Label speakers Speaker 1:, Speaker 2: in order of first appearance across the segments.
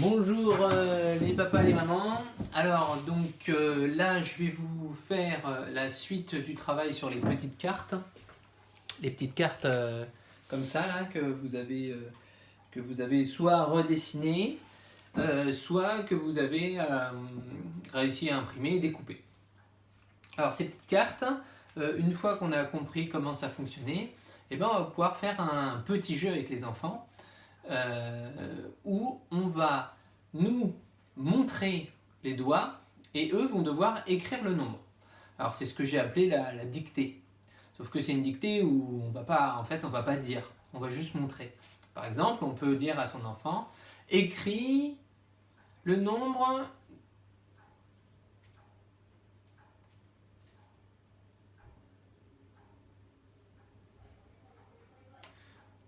Speaker 1: Bonjour les papas et les mamans. Alors là je vais vous faire la suite du travail sur les petites cartes. Les petites cartes comme ça là, que vous avez soit redessinées, soit que vous avez réussi à imprimer et découper. Alors ces petites cartes, une fois qu'on a compris comment ça fonctionnait, on va pouvoir faire un petit jeu avec les enfants. Où on va nous montrer les doigts et eux vont devoir écrire le nombre. Alors c'est ce que j'ai appelé la dictée. Sauf que c'est une dictée où on va pas dire, on va juste montrer. Par exemple, on peut dire à son enfant, écris le nombre.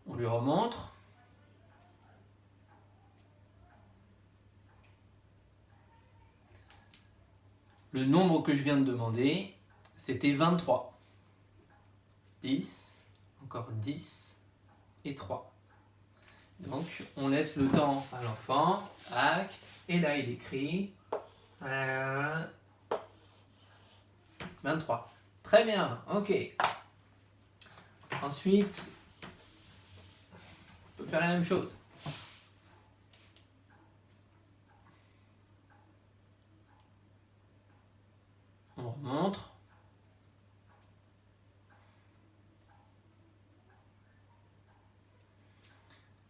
Speaker 1: On lui remontre. Le nombre que je viens de demander, c'était 23. 10, encore 10 et 3. Donc, on laisse le temps à l'enfant. Et là, il écrit 23. Très bien, ok. Ensuite, on peut faire la même chose. On remontre.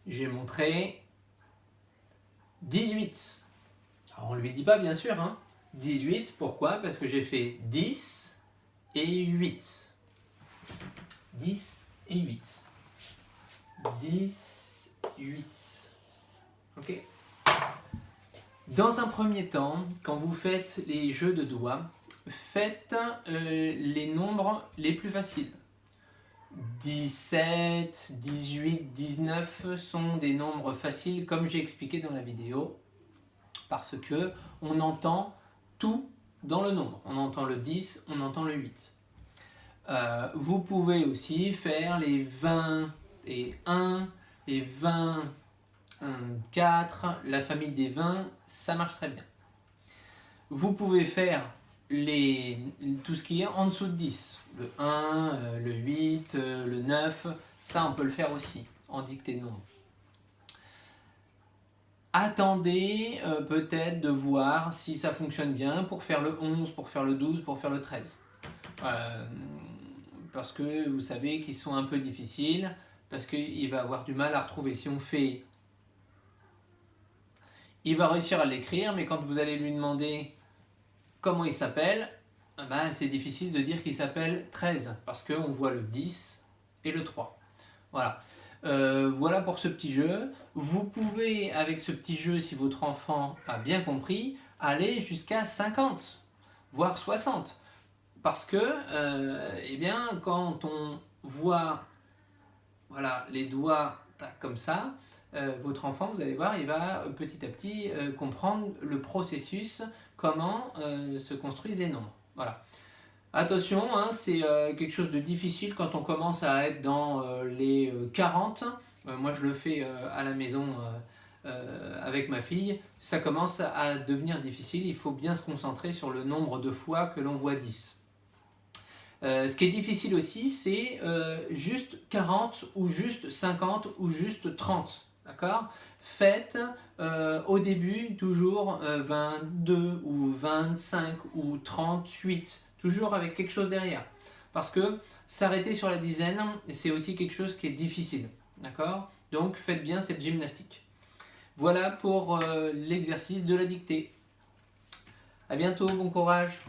Speaker 1: J'ai montré 18. Alors on ne lui dit pas bien sûr, hein. 18, pourquoi? Parce que j'ai fait 10 et 8. 10 et 8. 10, 8. Ok. Dans un premier temps, quand vous faites les jeux de doigts, faites les nombres les plus faciles. 17, 18, 19 sont des nombres faciles comme j'ai expliqué dans la vidéo parce que on entend tout dans le nombre. On entend le 10, on entend le 8. Vous pouvez aussi faire les 20 et 1, les 20, 4, la famille des 20, ça marche très bien. Vous pouvez faire tout ce qui est en dessous de 10. Le 1, le 8, le 9, ça on peut le faire aussi en dictée de nombre. Attendez peut-être de voir si ça fonctionne bien pour faire le 11, pour faire le 12, pour faire le 13. Parce que vous savez qu'ils sont un peu difficiles, parce qu'il va avoir du mal à retrouver. Si on fait... Il va réussir à l'écrire, mais quand vous allez lui demander comment il s'appelle, c'est difficile de dire qu'il s'appelle 13, parce qu'on voit le 10 et le 3. Voilà. Voilà pour ce petit jeu. Vous pouvez, avec ce petit jeu, si votre enfant a bien compris, aller jusqu'à 50, voire 60. Parce que, quand on voit les doigts comme ça, votre enfant, vous allez voir, il va petit à petit comprendre le processus, comment se construisent les nombres. Voilà. Attention, hein, c'est quelque chose de difficile quand on commence à être dans les 40. Moi, je le fais à la maison avec ma fille. Ça commence à devenir difficile. Il faut bien se concentrer sur le nombre de fois que l'on voit 10. Ce qui est difficile aussi, c'est juste 40 ou juste 50 ou juste 30. D'accord ? Faites au début toujours 22 ou 25 ou 38. Toujours avec quelque chose derrière. Parce que s'arrêter sur la dizaine, c'est aussi quelque chose qui est difficile. D'accord ? Donc faites bien cette gymnastique. Voilà pour l'exercice de la dictée. À bientôt, bon courage.